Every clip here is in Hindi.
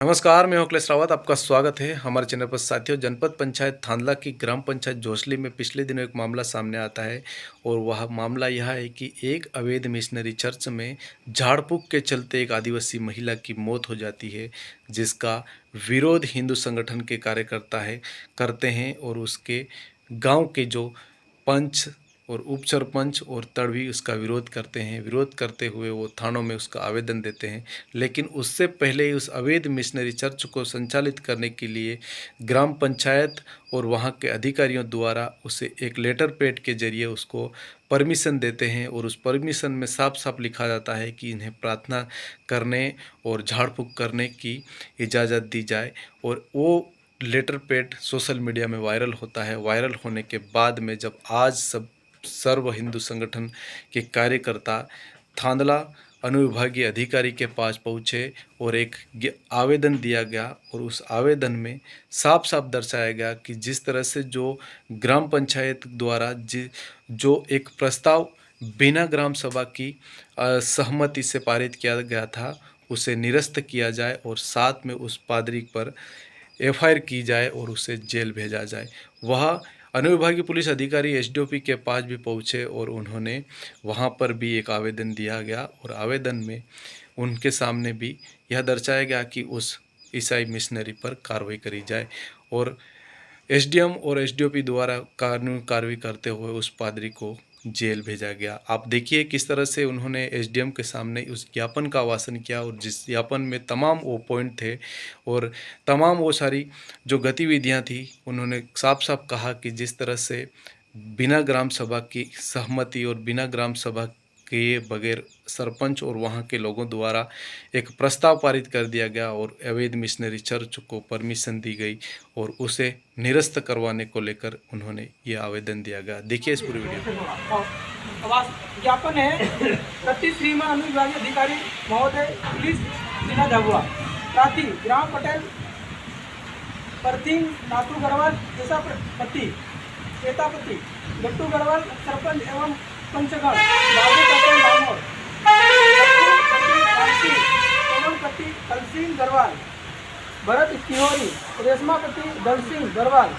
नमस्कार, मैं अखिलेश रावत। आपका स्वागत है हमारे चैनल पर। साथियों, जनपद पंचायत थांदला की ग्राम पंचायत जोसली में पिछले दिनों एक मामला सामने आता है और वह मामला यह है कि एक अवैध मिशनरी चर्च में झाड़ फूक के चलते एक आदिवासी महिला की मौत हो जाती है, जिसका विरोध हिंदू संगठन के कार्यकर्ता करते हैं और उसके गांव के जो पंच और उप सरपंच और तड़वी उसका विरोध करते हैं। विरोध करते हुए वो थानों में उसका आवेदन देते हैं, लेकिन उससे पहले ही उस अवैध मिशनरी चर्च को संचालित करने के लिए ग्राम पंचायत और वहाँ के अधिकारियों द्वारा उसे एक लेटर पैड के जरिए उसको परमिशन देते हैं और उस परमिशन में साफ साफ लिखा जाता है कि इन्हें प्रार्थना करने और झाड़ फूक करने की इजाज़त दी जाए। और वो लेटर पैड सोशल मीडिया में वायरल होता है। वायरल होने के बाद में जब आज सर्व हिंदू संगठन के कार्यकर्ता थांदला अनुविभागीय अधिकारी के पास पहुँचे और एक आवेदन दिया गया और उस आवेदन में साफ साफ दर्शाया गया कि जिस तरह से जो ग्राम पंचायत द्वारा जो एक प्रस्ताव बिना ग्राम सभा की सहमति से पारित किया गया था, उसे निरस्त किया जाए और साथ में उस पादरी पर एफआईआर की जाए और उसे जेल भेजा जाए। वह अनुविभागीय पुलिस अधिकारी एसडीओपी के पास भी पहुँचे और उन्होंने वहाँ पर भी एक आवेदन दिया गया और आवेदन में उनके सामने भी यह दर्शाया गया कि उस ईसाई मिशनरी पर कार्रवाई करी जाए और एसडीएम और एसडीओपी द्वारा कानूनी कार्रवाई करते हुए उस पादरी को जेल भेजा गया। आप देखिए किस तरह से उन्होंने एसडीएम के सामने उस ज्ञापन का वाचन किया और जिस ज्ञापन में तमाम वो पॉइंट थे और तमाम वो सारी जो गतिविधियां थी, उन्होंने साफ साफ कहा कि जिस तरह से बिना ग्राम सभा की सहमति और बिना ग्राम सभा के बगैर सरपंच और वहाँ के लोगों द्वारा एक प्रस्ताव पारित कर दिया गया और अवैध मिशनरी चर्च को परमिशन दी गई और उसे निरस्त करवाने को लेकर उन्होंने ये आवेदन दिया गया। देखिए इस पूरी वीडियो। ज्ञापन है प्रति श्रीमान अनुविभागीय अधिकारी महोदय पुलिस जिला झाबुआ प्राति ग्राम पटेल परथिंग नातू गढ़वाल जैसा पति श्वेतापति गट्टू गढ़वाल सरपंच एवं पंचगढ़ बाबू पटेल लामोर एवं पति कलसिंह गढ़वाल भरत तिहोरी रेशमापति दल सिंह गढ़वाल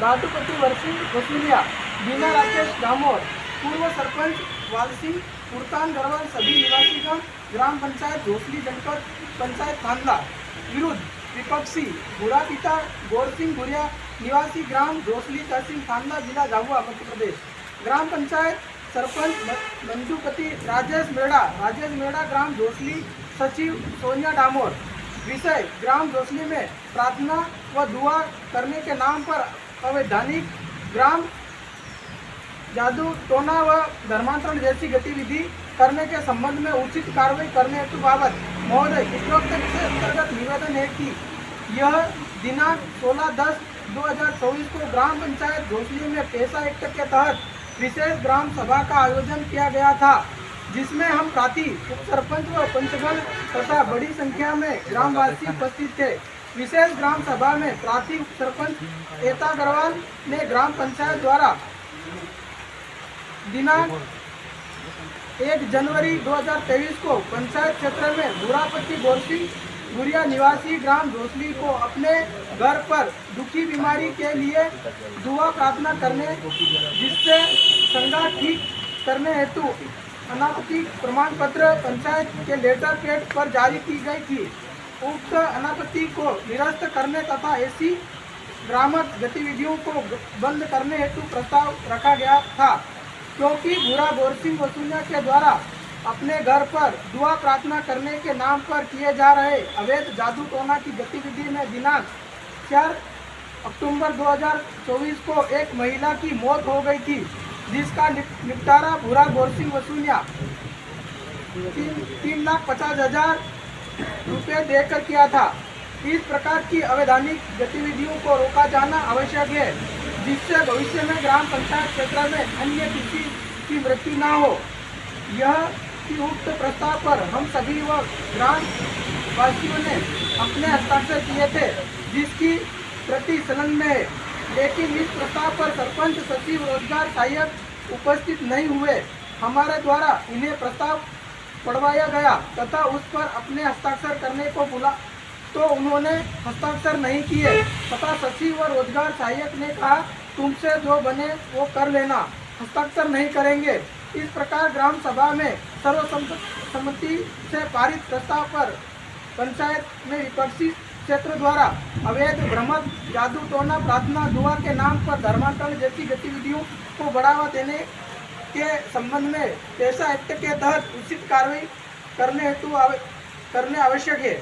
दाटूपति वर्षिंह वसूलिया बीना राकेश डामोर पूर्व सरपंच वाल सिंह पुरतान गढ़वाल सभी निवासीगण ग्राम पंचायत जोसली जनपद पंचायत थांदला विरुद्ध विपक्षी भूरा पिता गौर सिंह भूरिया निवासी ग्राम जोसली तहसील थांदला जिला झाबुआ मध्य प्रदेश। ग्राम पंचायत सरपंच मंजूपति राजेश मेड़ा ग्राम जोसली सचिव सोनिया डामोर। विषय ग्राम जोसली में प्रार्थना व दुआ करने के नाम पर अवैधानिक ग्राम जादू टोना व धर्मांतरण जैसी गतिविधि करने के संबंध में उचित कार्रवाई करने हेतु बाबत महोदय उपरोक्त के अंतर्गत निवेदन है कि यह दिनांक 16/10/2024 को ग्राम पंचायत जोसली में पैसा एक्ट के तहत विशेष ग्राम सभा का आयोजन किया गया था, जिसमें हम प्रांतीय उप सरपंच व पंचगण तथा बड़ी संख्या में ग्रामवासी उपस्थित थे। विशेष ग्राम सभा में प्रांतीय उप सरपंच एता अग्रवाल ने ग्राम पंचायत द्वारा दिनांक 1 जनवरी 2023 को पंचायत क्षेत्र में बुरापति गोरसिंह गुरिया निवासी ग्राम जोसली को अपने घर पर दुखी बीमारी के लिए दुआ प्रार्थना करने, जिससे संगा ठीक करने हेतु अनापत्ति प्रमाण पत्र पंचायत के लेटर पैड पर जारी की गई थी। उक्त अनापत्ति को निरस्त करने तथा ऐसी भ्रामक गतिविधियों को बंद करने हेतु प्रस्ताव रखा गया था, क्योंकि बुरा गोरसिंह वसूलिया के द्वारा अपने घर पर दुआ प्रार्थना करने के नाम पर किए जा रहे अवैध जादू टोना की गतिविधि में दिनांक 4 अक्टूबर 2024 को एक महिला की मौत हो गई थी, जिसका निपटारा बुरा गोरसिंह वसूलिया 3,50,000 रुपये देकर किया था। इस प्रकार की अवैधानिक गतिविधियों को रोका जाना आवश्यक है, जिससे भविष्य में ग्राम पंचायत क्षेत्र में अन्य किसी की मृत्यु न हो। यह कि उक्त प्रस्ताव पर हम सभी व ग्राम वासियों ने अपने हस्ताक्षर किए थे, जिसकी प्रति संलग्न है, लेकिन इस प्रस्ताव पर सरपंच सचिव रोजगार सहायक उपस्थित नहीं हुए। हमारे द्वारा इन्हें प्रस्ताव पढ़वाया गया तथा उस पर अपने हस्ताक्षर करने को तो उन्होंने हस्ताक्षर नहीं किए तथा सचिव व रोजगार सहायक ने कहा तुमसे जो बने वो कर लेना, हस्ताक्षर नहीं करेंगे। इस प्रकार ग्राम सभा में सर्वसम्मति से पारित प्रस्ताव पर पंचायत में विपक्षी क्षेत्र द्वारा अवैध भ्रमण, जादू टोना, प्रार्थना दुआ के नाम पर धर्मांतरण जैसी गतिविधियों को बढ़ावा देने के संबंध में पेशा एक्ट के तहत उचित कार्रवाई करने आवश्यक है।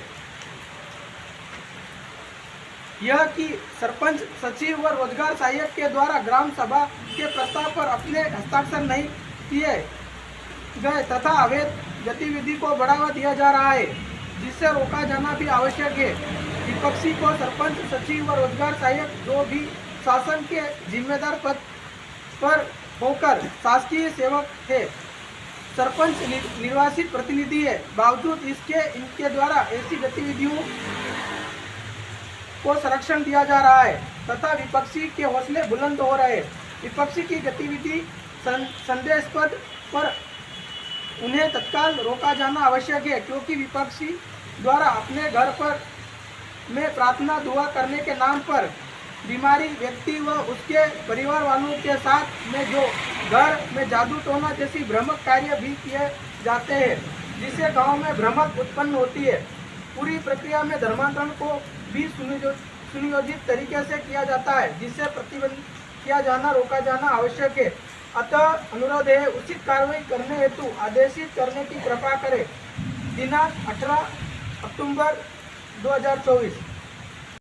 यह कि सरपंच, सचिव व रोजगार सहायक के द्वारा ग्राम सभा के प्रस्ताव पर अपने हस्ताक्षर नहीं किए गए तथा अवैध गतिविधि को बढ़ावा दिया जा रहा है, जिससे रोका जाना भी आवश्यक है। विपक्षी को सरपंच, सचिव व रोजगार सहायक जो भी शासन के जिम्मेदार पद पर होकर शासकीय सेवक है, सरपंच निर्वाचित प्रतिनिधि है, बावजूद इसके इनके द्वारा ऐसी गतिविधियों को संरक्षण दिया जा रहा है तथा विपक्षी के हौसले बुलंद हो रहे हैं। विपक्षी की गतिविधि संदेहास्पद पर उन्हें तत्काल रोका जाना आवश्यक है, क्योंकि विपक्षी द्वारा अपने घर पर में प्रार्थना दुआ करने के नाम पर बीमारी व्यक्ति व उसके परिवार वालों के साथ में जो घर में जादू टोना जैसी भ्रामक कार्य भी किए जाते हैं, जिससे गांव में भ्रमक उत्पन्न होती है। पूरी प्रक्रिया में धर्मांतरण को भी सुनियोजित तरीके से किया जाता है, जिससे प्रतिबंध किया जाना, रोका जाना आवश्यक है। अतः अनुरोध है उचित कार्रवाई करने हेतु आदेशित करने की कृपा करें। दिनांक 18 अक्टूबर 2024।